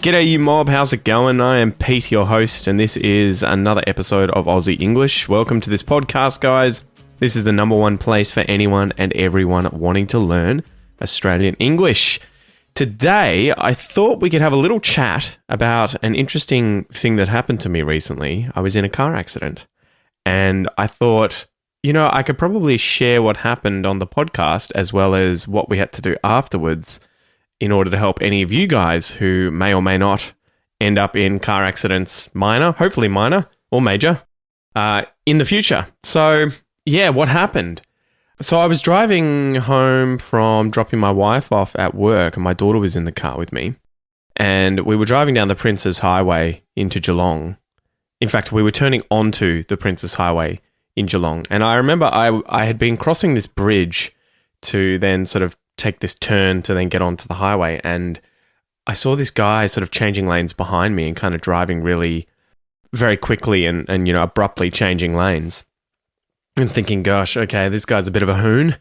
G'day you mob, how's it going? I am Pete, your host, and this is another episode of Aussie English. Welcome to this podcast, guys. This is the number one place for anyone and everyone wanting to learn Australian English. Today, I thought we could have a little chat about an interesting thing that happened to me recently. I was in a car accident, and I thought, I could probably share what happened on the podcast as well as what we had to do afterwards in order to help any of you guys who may or may not end up in car accidents, hopefully minor or major, in the future. So, what happened? So I was driving home from dropping my wife off at work, and my daughter was in the car with me. And we were driving down the Princes Highway into Geelong. In fact, we were turning onto the Princes Highway in Geelong. And I remember I had been crossing this bridge to then sort of take this turn to then get onto the highway, and I saw this guy sort of changing lanes behind me and kind of driving really very quickly and abruptly changing lanes, and thinking, gosh, okay, this guy's a bit of a hoon.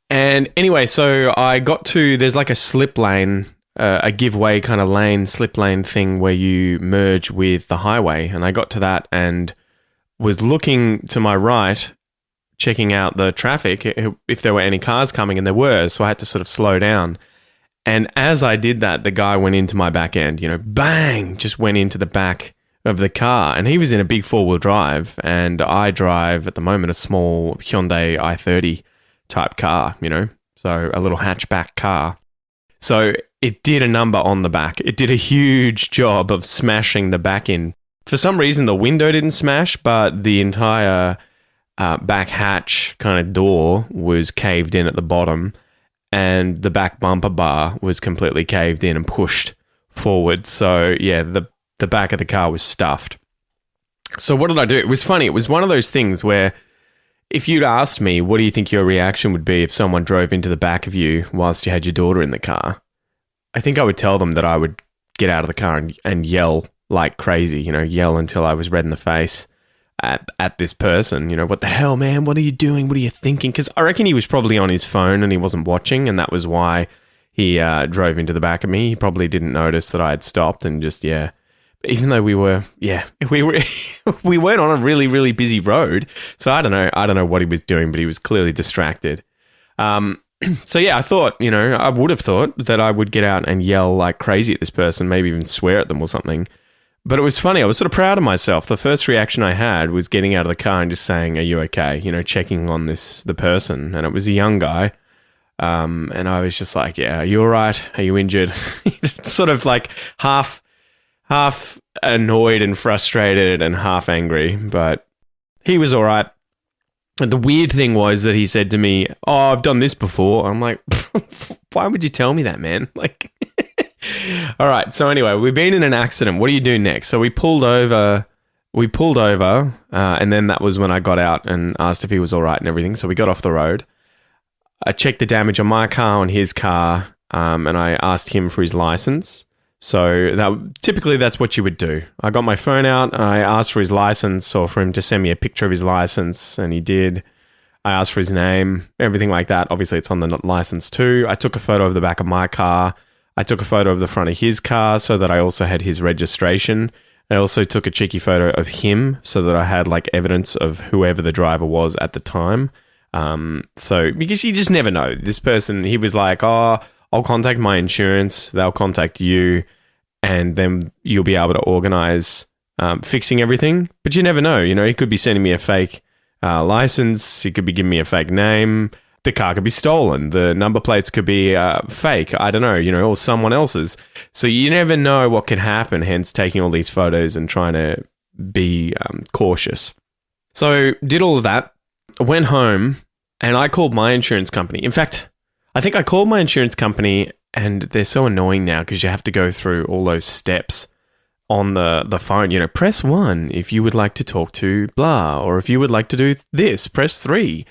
And anyway, so I got to, there's like a slip lane, a giveaway kind of lane, slip lane thing where you merge with the highway, and I got to that and was looking to my right, checking out the traffic, if there were any cars coming, and there were, so I had to sort of slow down. And as I did that, the guy went into my back end, bang, just went into the back of the car. And he was in a big four-wheel drive, and I drive, at the moment, a small Hyundai i30 type car, so a little hatchback car. So it did a number on the back. It did a huge job of smashing the back in. For some reason, the window didn't smash, but the entire back hatch kind of door was caved in at the bottom, and the back bumper bar was completely caved in and pushed forward. So the back of the car was stuffed. So what did I do? It was funny. It was one of those things where if you'd asked me, what do you think your reaction would be if someone drove into the back of you whilst you had your daughter in the car? I think I would tell them that I would get out of the car and yell like crazy, yell until I was red in the face at this person, what the hell, man, what are you doing? What are you thinking? Because I reckon he was probably on his phone and he wasn't watching, and that was why he drove into the back of me. He probably didn't notice that I had stopped and just, even though we weren't on a really, really busy road. So I don't know what he was doing, but he was clearly distracted. So I thought, I would have thought that I would get out and yell like crazy at this person, maybe even swear at them or something. But it was funny. I was sort of proud of myself. The first reaction I had was getting out of the car and just saying, "Are you okay?" Checking on the person. And it was a young guy. And I was just like, "Yeah, are you all right? Are you injured?" Sort of like half annoyed and frustrated and half angry. But he was all right. And the weird thing was that he said to me, "Oh, I've done this before." I'm like, why would you tell me that, man? Like... All right. So anyway, we've been in an accident. What do you do next? So we pulled over, and then that was when I got out and asked if he was all right and everything. So we got off the road. I checked the damage on my car, on his car, and I asked him for his license. So typically that's what you would do. I got my phone out. I asked for his license, or for him to send me a picture of his license, and he did. I asked for his name, everything like that. Obviously, it's on the license too. I took a photo of the back of my car. I took a photo of the front of his car so that I also had his registration. I also took a cheeky photo of him so that I had like evidence of whoever the driver was at the time. So because you just never know. This person, he was like, "Oh, I'll contact my insurance. They'll contact you, and then you'll be able to organize fixing everything." But you never know. He could be sending me a fake license. He could be giving me a fake name. The car could be stolen. The number plates could be fake. I don't know, or someone else's. So you never know what could happen, hence taking all these photos and trying to be cautious. So did all of that, went home, and I called my insurance company. In fact, I think I called my insurance company, and they're so annoying now because you have to go through all those steps on the phone. Press 1 if you would like to talk to blah, or if you would like to do this, press 3.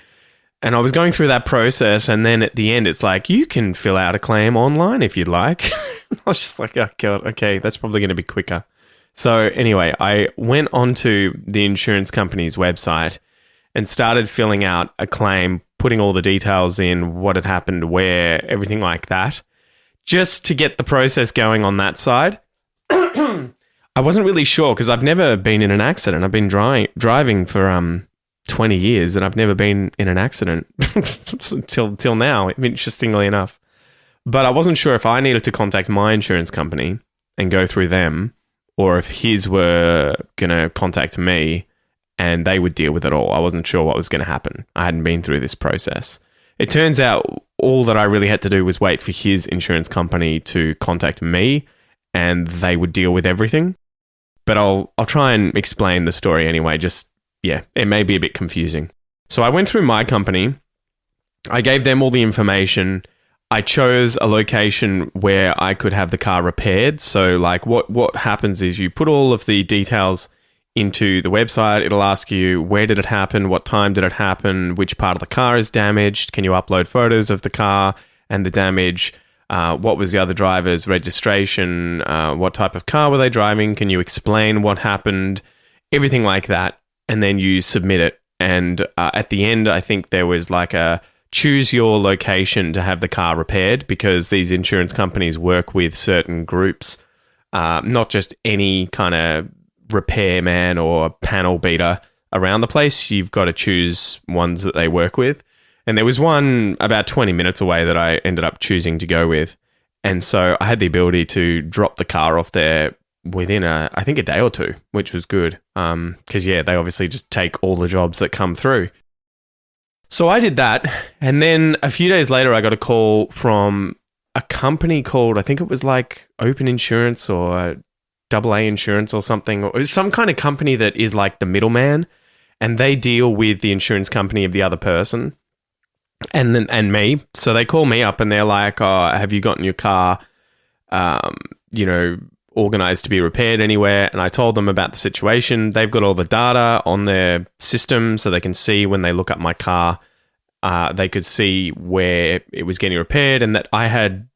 And I was going through that process, and then at the end, it's like, you can fill out a claim online if you'd like. I was just like, oh, God, okay, that's probably going to be quicker. So anyway, I went onto the insurance company's website and started filling out a claim, putting all the details in, what had happened, where, everything like that, just to get the process going on that side. I wasn't really sure because I've never been in an accident. I've been driving for 20 years and I've never been in an accident till now, interestingly enough. But I wasn't sure if I needed to contact my insurance company and go through them, or if his were going to contact me and they would deal with it all. I wasn't sure what was going to happen. I hadn't been through this process. It turns out all that I really had to do was wait for his insurance company to contact me and they would deal with everything. But I'll try and explain the story anyway. It may be a bit confusing. So I went through my company. I gave them all the information. I chose a location where I could have the car repaired. So like what happens is you put all of the details into the website. It'll ask you, where did it happen? What time did it happen? Which part of the car is damaged? Can you upload photos of the car and the damage? What was the other driver's registration? What type of car were they driving? Can you explain what happened? Everything like that. And then you submit it. And at the end, I think there was like a choose your location to have the car repaired, because these insurance companies work with certain groups, not just any kind of repairman or panel beater around the place. You've got to choose ones that they work with. And there was one about 20 minutes away that I ended up choosing to go with. And so I had the ability to drop the car off there within I think a day or two, which was good. Because they obviously just take all the jobs that come through. So I did that. And then a few days later, I got a call from a company called, I think it was like Open Insurance or AA Insurance or something. Or it was some kind of company that is like the middleman, and they deal with the insurance company of the other person and me. So they call me up and they're like, oh, have you gotten your car, organized to be repaired anywhere? And I told them about the situation. They've got all the data on their system, so they can see when they look up my car, they could see where it was getting repaired and that I had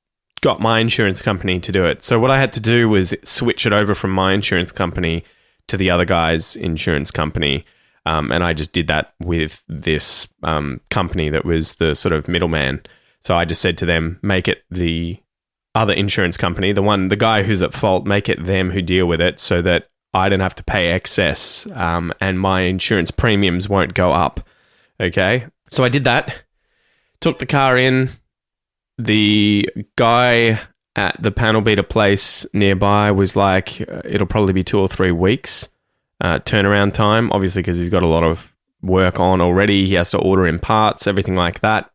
got my insurance company to do it. So what I had to do was switch it over from my insurance company to the other guy's insurance company. And I just did that with this company that was the sort of middleman. So I just said to them, make it the other insurance company, the guy who's at fault, make it them who deal with it so that I don't have to pay excess and my insurance premiums won't go up. Okay. So I did that, took the car in. The guy at the panel beater place nearby was like, it'll probably be 2 or 3 weeks turnaround time, obviously, because he's got a lot of work on already. He has to order in parts, everything like that.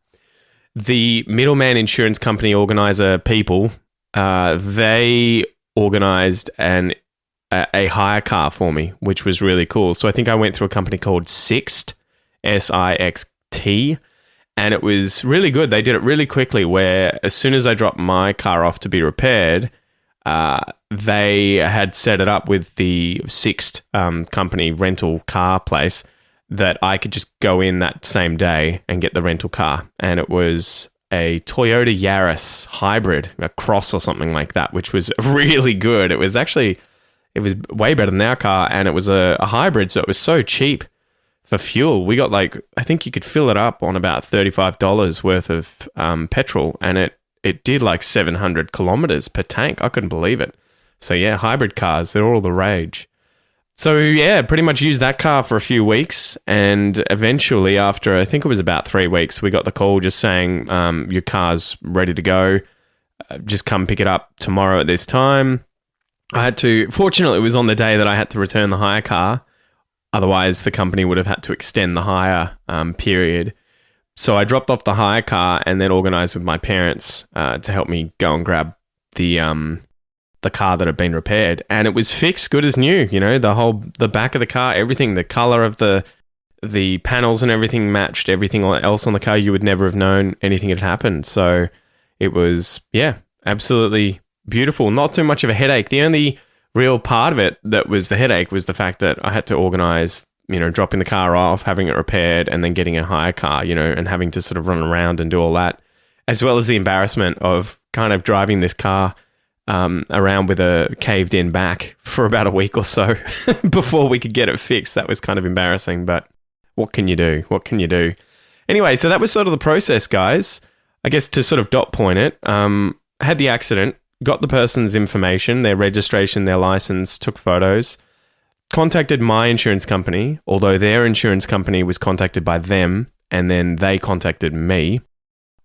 The middleman insurance company organizer people, they organized a hire car for me, which was really cool. So I think I went through a company called Sixt, SIXT, and it was really good. They did it really quickly, where as soon as I dropped my car off to be repaired, they had set it up with the Sixt company rental car place that I could just go in that same day and get the rental car. And it was a Toyota Yaris hybrid, a Cross or something like that, which was really good. It was way better than our car, and it was a hybrid, so it was so cheap for fuel. We got I think you could fill it up on about $35 worth of petrol, and it did 700 kilometers per tank. I couldn't believe it. So yeah, hybrid cars, they're all the rage. So yeah, pretty much used that car for a few weeks, and eventually after, I think it was about 3 weeks, we got the call just saying, your car's ready to go. Just come pick it up tomorrow at this time. Fortunately, it was on the day that I had to return the hire car. Otherwise, the company would have had to extend the hire period. So I dropped off the hire car and then organized with my parents to help me go and grab the car that had been repaired. And it was fixed, good as new. The back of the car, everything, the color of the panels and everything matched everything else on the car. You would never have known anything had happened. So it was, absolutely beautiful. Not too much of a headache. The only real part of it that was the headache was the fact that I had to organize, dropping the car off, having it repaired, and then getting a hire car, and having to sort of run around and do all that, as well as the embarrassment of kind of driving this car around with a caved in back for about a week or so before we could get it fixed. That was kind of embarrassing, but what can you do? Anyway, so that was sort of the process, guys. I guess to sort of dot point it, I had the accident, got the person's information, their registration, their license, took photos, contacted my insurance company, although their insurance company was contacted by them, and then they contacted me.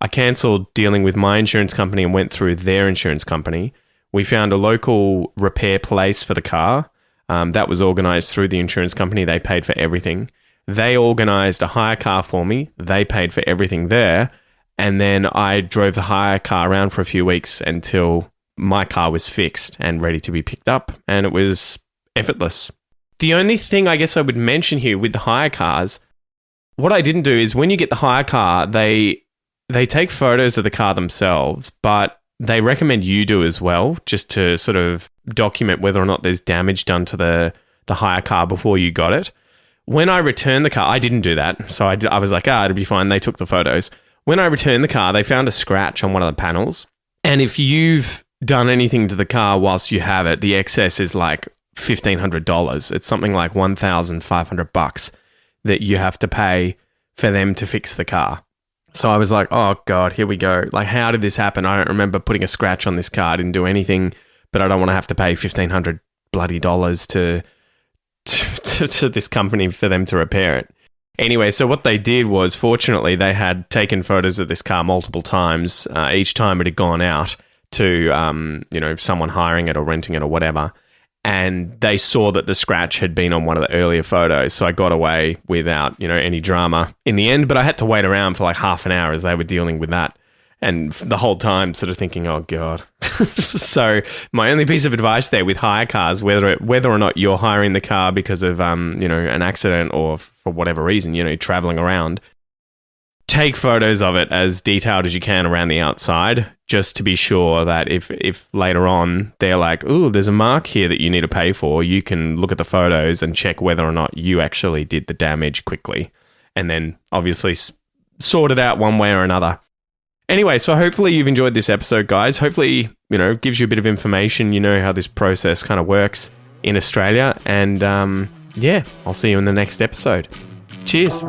I cancelled dealing with my insurance company and went through their insurance company. We found a local repair place for the car. That was organised through the insurance company. They paid for everything. They organised a hire car for me. They paid for everything there. And then I drove the hire car around for a few weeks until my car was fixed and ready to be picked up. And it was effortless. The only thing I guess I would mention here with the hire cars, what I didn't do is when you get the hire car, they take photos of the car themselves, but they recommend you do as well, just to sort of document whether or not there's damage done to the hire car before you got it. When I returned the car, I didn't do that. So I was like, it'll be fine. They took the photos. When I returned the car, they found a scratch on one of the panels. And if you've done anything to the car whilst you have it, the excess is like $1,500. It's something like $1,500 that you have to pay for them to fix the car. So I was like, oh God, here we go. Like, how did this happen? I don't remember putting a scratch on this car. I didn't do anything, but I don't want to have to pay $1,500 bloody dollars to this company for them to repair it. Anyway, so what they did was, fortunately, they had taken photos of this car multiple times. Each time it had gone out to, someone hiring it or renting it or whatever. And they saw that the scratch had been on one of the earlier photos. So I got away without, any drama in the end. But I had to wait around for like half an hour as they were dealing with that. And the whole time sort of thinking, oh God. So my only piece of advice there with hire cars, whether or not you're hiring the car because of, an accident or for whatever reason, traveling around, take photos of it as detailed as you can around the outside, just to be sure that if later on they're like, ooh, there's a mark here that you need to pay for, you can look at the photos and check whether or not you actually did the damage quickly. And then obviously sort it out one way or another. Anyway, so hopefully you've enjoyed this episode, guys. Hopefully, gives you a bit of information, how this process kind of works in Australia. And I'll see you in the next episode. Cheers.